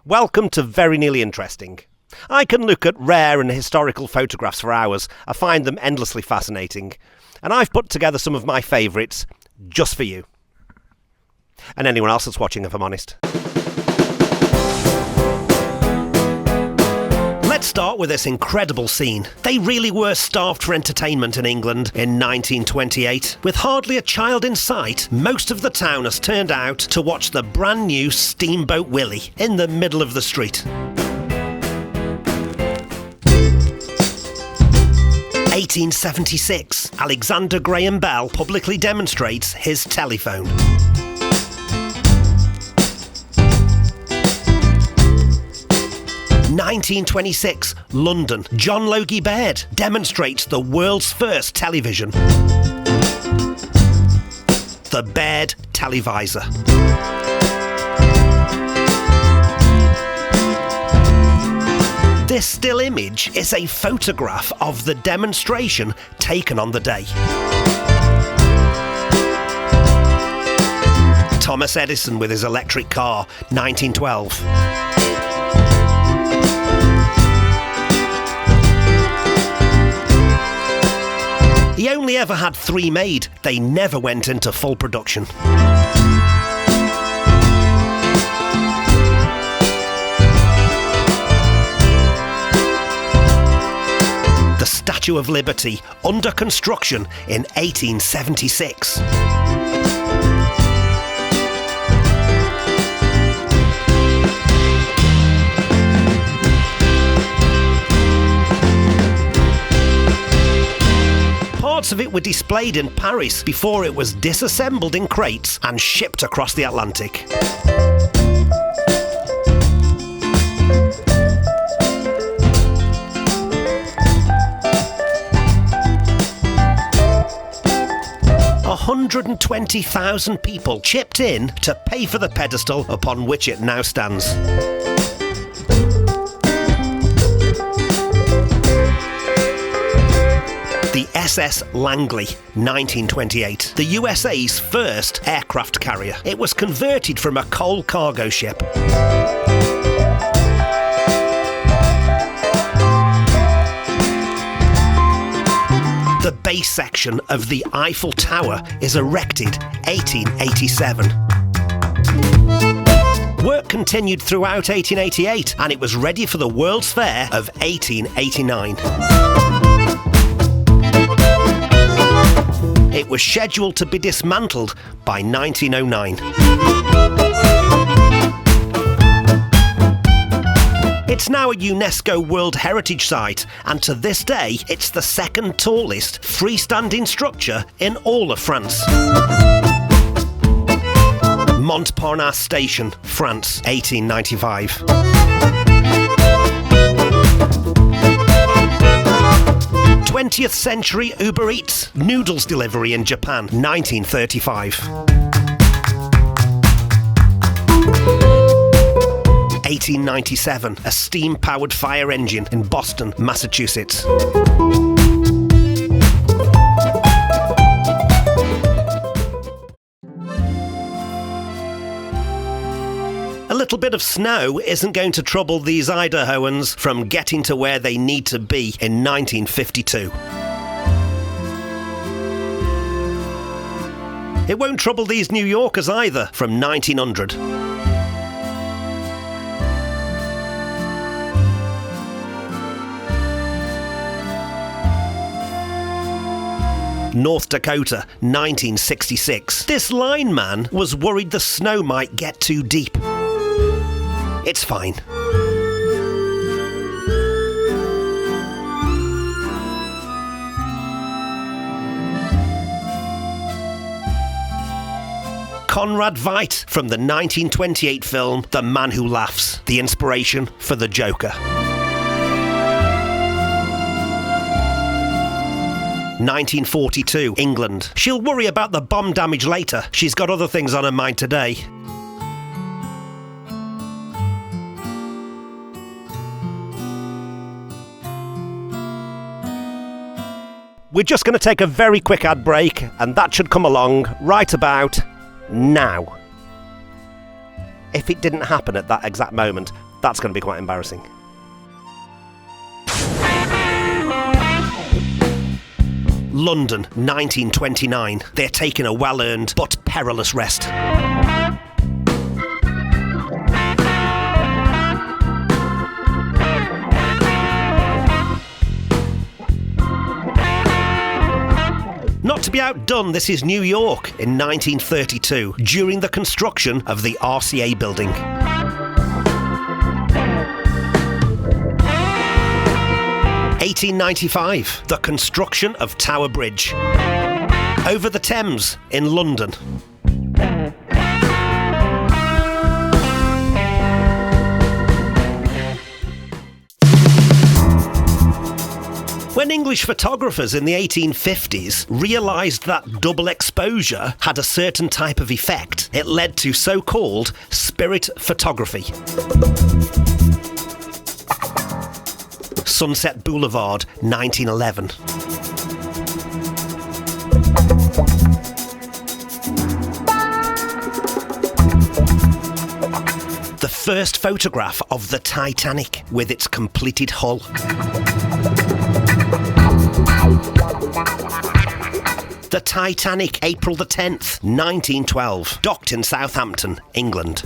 Welcome to Very Nearly Interesting. I can look at rare and historical photographs for hours. I find them endlessly fascinating. And I've put together some of my favourites just for you. And anyone else that's watching, if I'm honest. Let's start with this incredible scene. They really were starved for entertainment in England in 1928. With hardly a child in sight, most of the town has turned out to watch the brand new Steamboat Willie in the middle of the street. 1876, Alexander Graham Bell publicly demonstrates his telephone. 1926, London. John Logie Baird demonstrates the world's first television. The Baird Televisor. This still image is a photograph of the demonstration taken on the day. Thomas Edison with his electric car, 1912. He only ever had 3 made. They never went into full production. The Statue of Liberty, under construction in 1876. Parts of it were displayed in Paris before it was disassembled in crates and shipped across the Atlantic. $120,000 people chipped in to pay for the pedestal upon which it now stands. The SS Langley, 1928, the USA's first aircraft carrier. It was converted from a coal cargo ship. The base section of the Eiffel Tower is erected 1887. Work continued throughout 1888 and it was ready for the World's Fair of 1889. It was scheduled to be dismantled by 1909. It's now a UNESCO World Heritage Site, and to this day, it's the second tallest freestanding structure in all of France. Montparnasse Station, France, 1895. 20th century Uber Eats noodles delivery in Japan, 1935. 1897, a steam-powered fire engine in Boston, Massachusetts. A little bit of snow isn't going to trouble these Idahoans from getting to where they need to be in 1952. It won't trouble these New Yorkers either from 1900. North Dakota, 1966. This lineman was worried the snow might get too deep. It's fine. Conrad Veidt from the 1928 film The Man Who Laughs, the inspiration for the Joker. 1942, England. She'll worry about the bomb damage later. She's got other things on her mind today. We're just going to take a very quick ad break, and that should come along right about now. If it didn't happen at that exact moment, That's going to be quite embarrassing. London, 1929. They're taking a well-earned but perilous rest. Not to be outdone, this is New York in 1932, during the construction of the RCA building. (1895), the construction of Tower Bridge. Over the Thames in London. When English photographers in the 1850s realised that double exposure had a certain type of effect, it led to so-called spirit photography. Sunset Boulevard, 1911. The first photograph of the Titanic with its completed hull. The Titanic, April the 10th, 1912, docked in Southampton, England.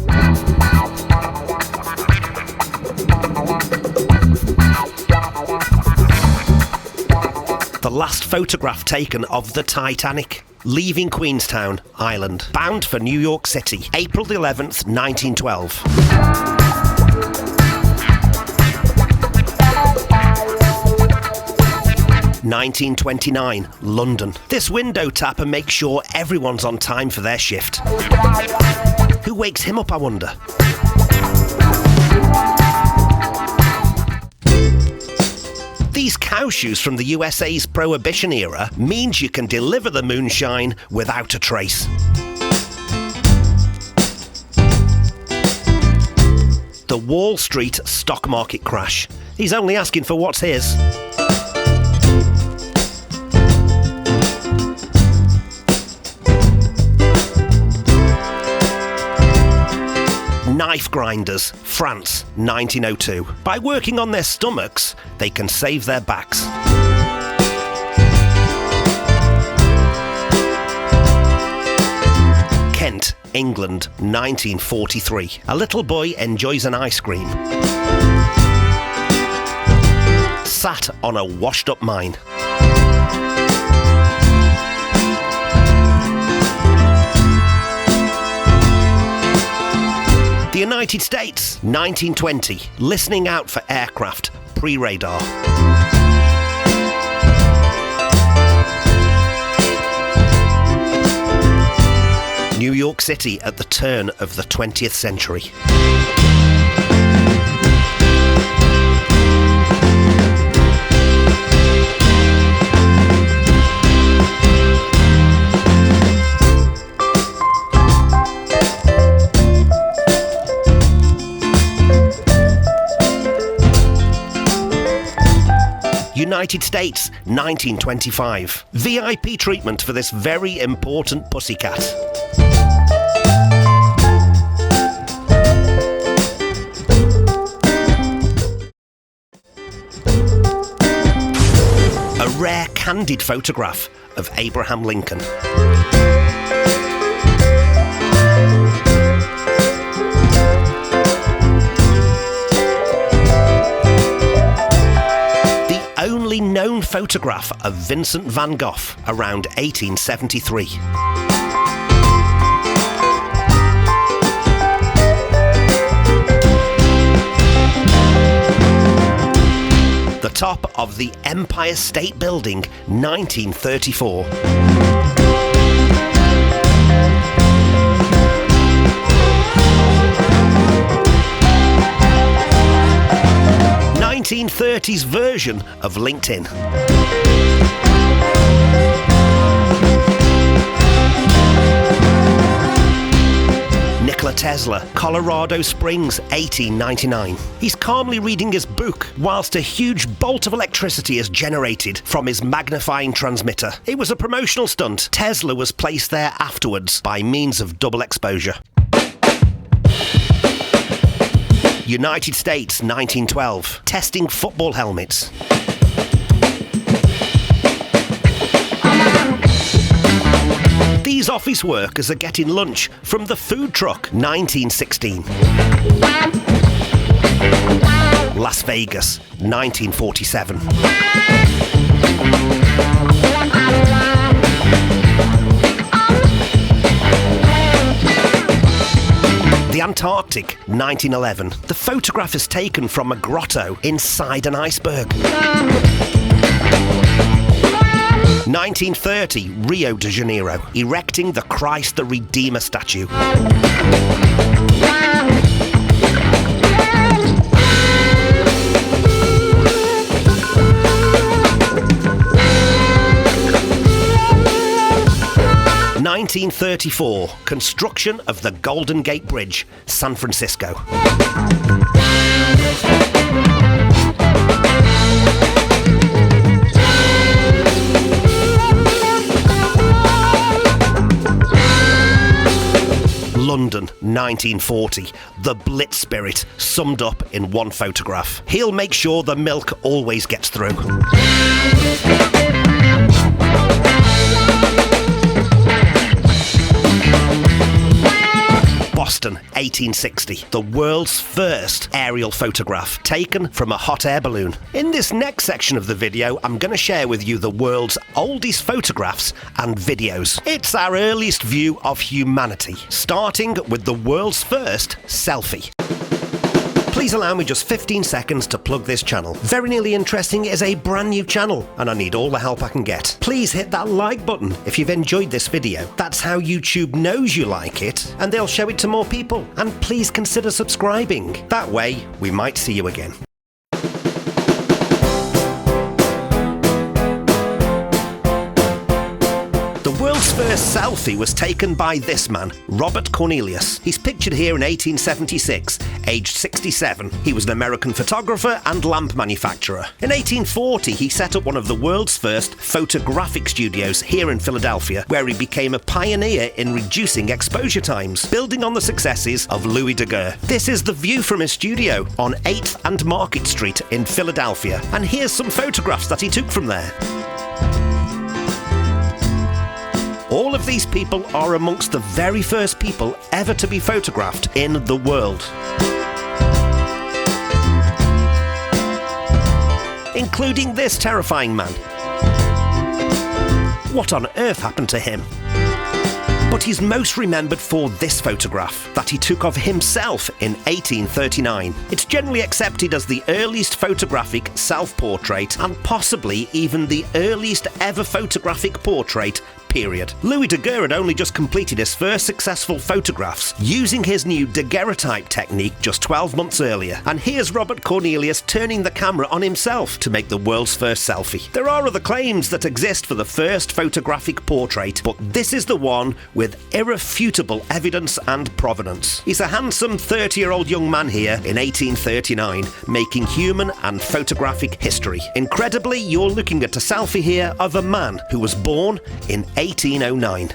The last photograph taken of the Titanic, leaving Queenstown, Ireland, bound for New York City, April the 11th, 1912. 1929, London. This window tapper makes sure everyone's on time for their shift. Who wakes him up, I wonder? These cow shoes from the USA's Prohibition era means you can deliver the moonshine without a trace. The Wall Street stock market crash. He's only asking for what's his. Knife grinders, France, 1902. By working on their stomachs, they can save their backs. Kent, England, 1943. A little boy enjoys an ice cream. Sat on a washed-up mine. The United States, 1920, listening out for aircraft, pre-radar. New York City at the turn of the 20th century. United States, 1925. VIP treatment for this very important pussycat. A rare candid photograph of Abraham Lincoln. Only known photograph of Vincent van Gogh around 1873. The top of the Empire State Building, 1934. '30s version of LinkedIn. Nikola Tesla, Colorado Springs, 1899. He's calmly reading his book whilst a huge bolt of electricity is generated from his magnifying transmitter. It was a promotional stunt. Tesla was placed there afterwards by means of double exposure. United States, 1912. Testing football helmets. These office workers are getting lunch from the food truck, 1916. Las Vegas, 1947. The Antarctic, 1911. The photograph is taken from a grotto inside an iceberg. 1930, Rio de Janeiro, erecting the Christ the Redeemer statue. (1934) Construction of the Golden Gate Bridge, San Francisco. London, 1940. The Blitz spirit summed up in one photograph. He'll make sure the milk always gets through. Boston, 1860. The world's first aerial photograph, taken from a hot air balloon. In this next section of the video, I'm going to share with you the world's oldest photographs and videos. It's our earliest view of humanity, starting with the world's first selfie. Please allow me just 15 seconds to plug this channel. Very Nearly Interesting is a brand new channel, and I need all the help I can get. Please hit that like button if you've enjoyed this video. That's how YouTube knows you like it, and they'll show it to more people. And please consider subscribing. That way, we might see you again. The world's first selfie was taken by this man, Robert Cornelius. He's pictured here in 1876, aged 67. He was an American photographer and lamp manufacturer. In 1840, he set up one of the world's first photographic studios here in Philadelphia, where he became a pioneer in reducing exposure times, building on the successes of Louis Daguerre. This is the view from his studio on 8th and Market Street in Philadelphia, and here's some photographs that he took from there. All of these people are amongst the very first people ever to be photographed in the world, including this terrifying man. What on earth happened to him? But he's most remembered for this photograph that he took of himself in 1839. It's generally accepted as the earliest photographic self-portrait and possibly even the earliest ever photographic portrait, period. Louis Daguerre had only just completed his first successful photographs using his new daguerreotype technique just 12 months earlier. And here's Robert Cornelius turning the camera on himself to make the world's first selfie. There are other claims that exist for the first photographic portrait, but this is the one with irrefutable evidence and provenance. He's a handsome 30-year-old young man here in 1839, making human and photographic history. Incredibly, you're looking at a selfie here of a man who was born in 1809.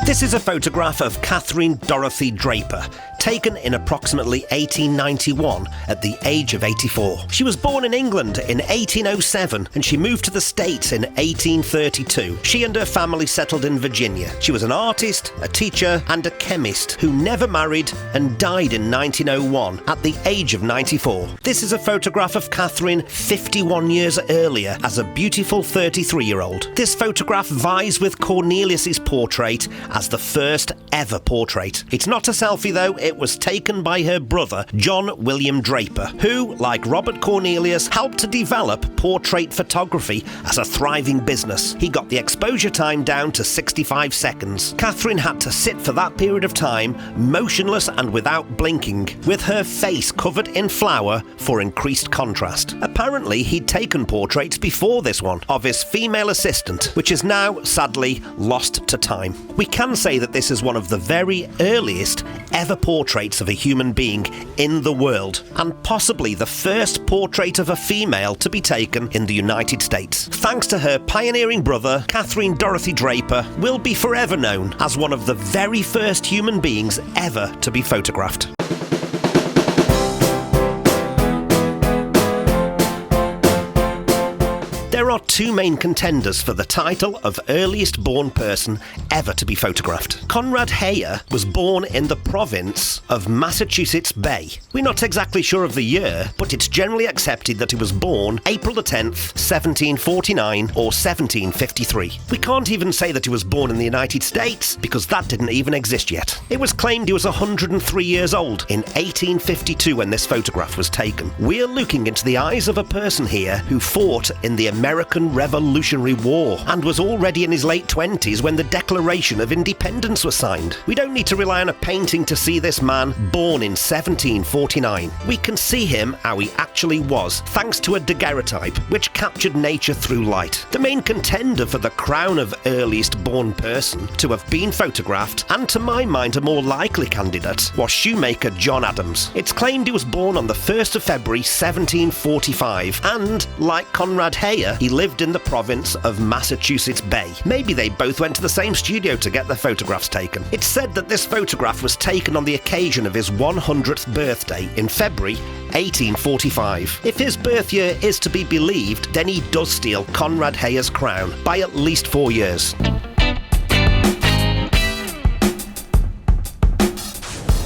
This is a photograph of Catherine Dorothy Draper, taken in approximately 1891 at the age of 84. She was born in England in 1807 and she moved to the States in 1832. She and her family settled in Virginia. She was an artist, a teacher and a chemist who never married and died in 1901 at the age of 94. This is a photograph of Catherine 51 years earlier as a beautiful 33-year-old. This photograph vies with Cornelius's portrait as the first ever portrait. It's not a selfie though, it was taken by her brother, John William Draper, who, like Robert Cornelius, helped to develop portrait photography as a thriving business. He got the exposure time down to 65 seconds. Catherine had to sit for that period of time, motionless and without blinking, with her face covered in flour for increased contrast. Apparently, he'd taken portraits before this one of his female assistant, which is now, sadly, lost to time. We can say that this is one of the very earliest ever portraits of a human being in the world, and possibly the first portrait of a female to be taken in the United States. Thanks to her pioneering brother, Catherine Dorothy Draper will be forever known as one of the very first human beings ever to be photographed. There are two main contenders for the title of earliest born person ever to be photographed. Conrad Heyer was born in the province of Massachusetts Bay. We're not exactly sure of the year, but it's generally accepted that he was born April the 10th, 1749 or 1753. We can't even say that he was born in the United States because that didn't even exist yet. It was claimed he was 103 years old in 1852 when this photograph was taken. We're looking into the eyes of a person here who fought in the American Revolutionary War and was already in his late 20s when the Declaration of Independence was signed. We don't need to rely on a painting to see this man born in 1749. We can see him how he actually was, thanks to a daguerreotype which captured nature through light. The main contender for the crown of earliest born person to have been photographed, and to my mind a more likely candidate, was shoemaker John Adams. It's claimed he was born on the 1st of February 1745, and, like Conrad Heyer, he lived in the province of Massachusetts Bay. Maybe they both went to the same studio to get their photographs taken. It's said that this photograph was taken on the occasion of his 100th birthday in February 1845. If his birth year is to be believed, then he does steal Conrad Heyer's crown by at least 4 years.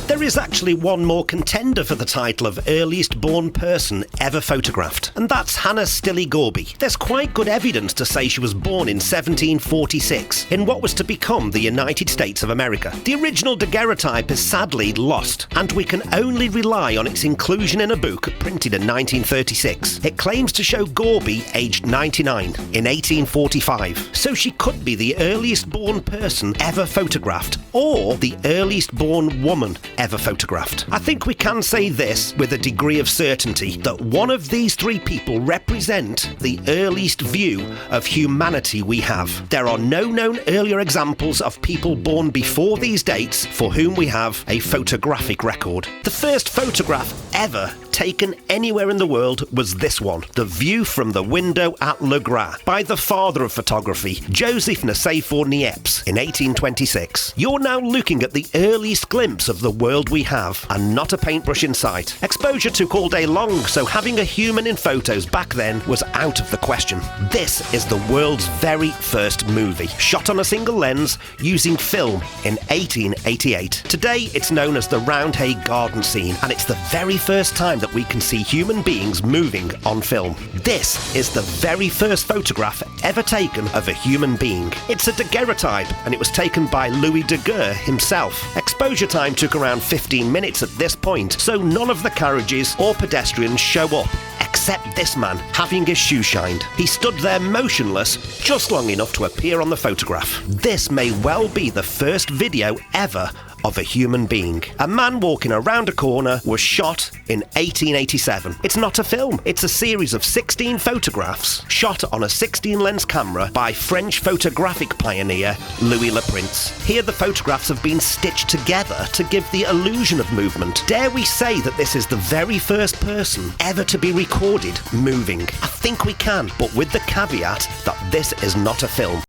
There is actually one more contender for the title of earliest born person ever photographed, and that's Hannah Stilley Gorby. There's quite good evidence to say she was born in 1746 in what was to become the United States of America. The original daguerreotype is sadly lost, and we can only rely on its inclusion in a book printed in 1936. It claims to show Gorby aged 99 in 1845, so she could be the earliest born person ever photographed, or the earliest born woman ever photographed. I think we can say this with a degree of certainty, that one of these three people represent the earliest view of humanity we have. There are no known earlier examples of people born before these dates for whom we have a photographic record. The first photograph ever taken anywhere in the world was this one, the view from the window at Le Gras, by the father of photography, Joseph Nicéphore Niepce, in 1826. You're now looking at the earliest glimpse of the world we have, and not a paintbrush in sight. Exposure took all day long, so having a human in photos back then was out of the question. This is the world's very first movie, shot on a single lens using film in 1888. Today it's known as the Roundhay Garden scene, and it's the very first time that we can see human beings moving on film. This is the very first photograph ever taken of a human being. It's a daguerreotype, and it was taken by Louis Daguerre himself. Exposure time took around 15 minutes at this point, so none of the carriages or pedestrians show up, except this man having his shoe shined. He stood there motionless, just long enough to appear on the photograph. This may well be the first video ever of a human being. A man walking around a corner was shot in 1887. It's not a film, it's a series of 16 photographs shot on a 16 lens camera by French photographic pioneer Louis Le Prince. Here the photographs have been stitched together to give the illusion of movement. Dare we say that this is the very first person ever to be recorded moving? I think we can, but with the caveat that this is not a film.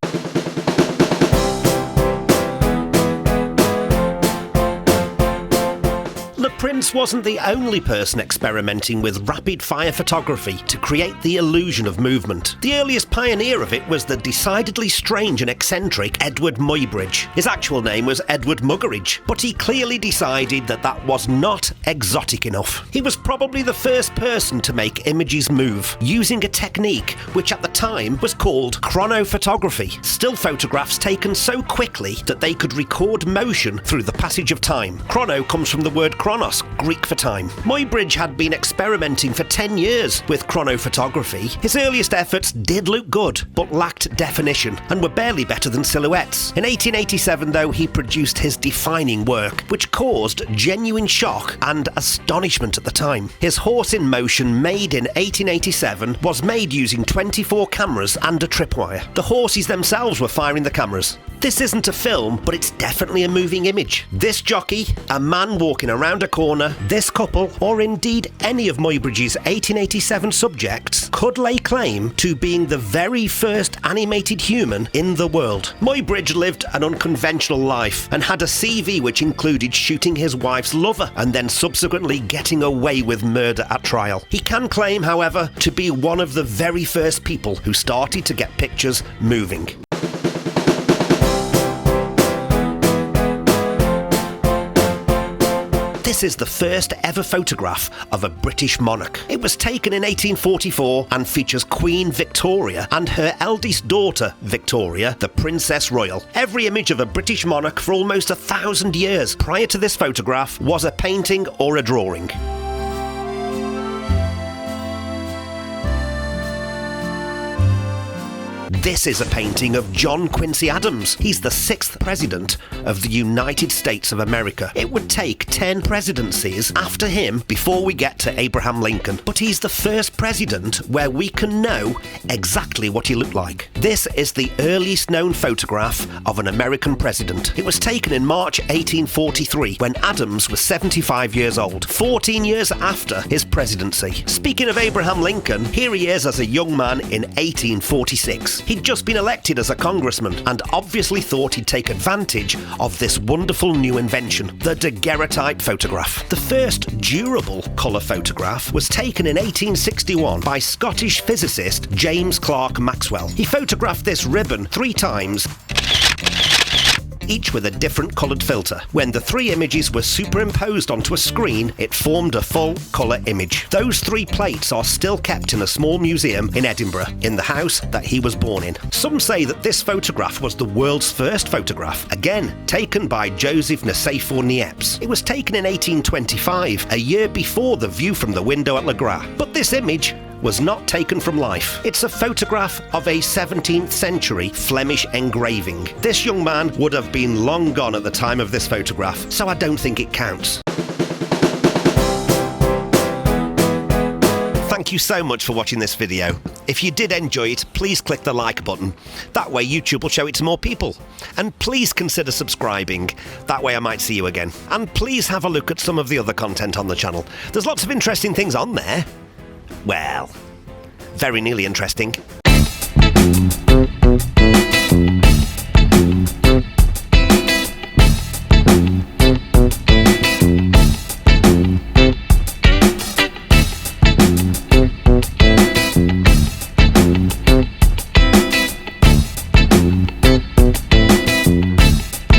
Prince wasn't the only person experimenting with rapid-fire photography to create the illusion of movement. The earliest pioneer of it was the decidedly strange and eccentric Edward Muybridge. His actual name was Edward Muggeridge, but he clearly decided that that was not exotic enough. He was probably the first person to make images move, using a technique which at the time was called chronophotography. Still photographs taken so quickly that they could record motion through the passage of time. Chrono comes from the word chronos, Greek for time. Muybridge had been experimenting for 10 years with chronophotography. His earliest efforts did look good, but lacked definition, and were barely better than silhouettes. In 1887, though, he produced his defining work, which caused genuine shock and astonishment at the time. His Horse in Motion, made in 1887, was made using 24 cameras and a tripwire. The horses themselves were firing the cameras. This isn't a film, but it's definitely a moving image. This jockey, a man walking around a corner corner, this couple, or indeed any of Muybridge's 1887 subjects, could lay claim to being the very first animated human in the world. Muybridge lived an unconventional life and had a CV which included shooting his wife's lover and then subsequently getting away with murder at trial. He can claim, however, to be one of the very first people who started to get pictures moving. This is the first ever photograph of a British monarch. It was taken in 1844 and features Queen Victoria and her eldest daughter, Victoria, the Princess Royal. Every image of a British monarch for almost 1,000 years prior to this photograph was a painting or a drawing. This is a painting of John Quincy Adams. He's the 6th president of the United States of America. It would take 10 presidencies after him before we get to Abraham Lincoln, but he's the first president where we can know exactly what he looked like. This is the earliest known photograph of an American president. It was taken in March 1843 when Adams was 75 years old, 14 years after his presidency. Speaking of Abraham Lincoln, here he is as a young man in 1846. He'd just been elected as a congressman and obviously thought he'd take advantage of this wonderful new invention, the daguerreotype photograph. The first durable colour photograph was taken in 1861 by Scottish physicist James Clerk Maxwell. He photographed this ribbon 3 times, each with a different coloured filter. When the 3 images were superimposed onto a screen, it formed a full colour image. Those 3 plates are still kept in a small museum in Edinburgh, in the house that he was born in. Some say that this photograph was the world's first photograph, again taken by Joseph Nicéphore Niepce. It was taken in 1825, a year before the view from the window at Le Gras. But this image was not taken from life. It's a photograph of a 17th century Flemish engraving. This young man would have been long gone at the time of this photograph, so I don't think it counts. Thank you so much for watching this video. If you did enjoy it, please click the like button. That way YouTube will show it to more people. And please consider subscribing. That way I might see you again. And please have a look at some of the other content on the channel. There's lots of interesting things on there. Well, very nearly interesting.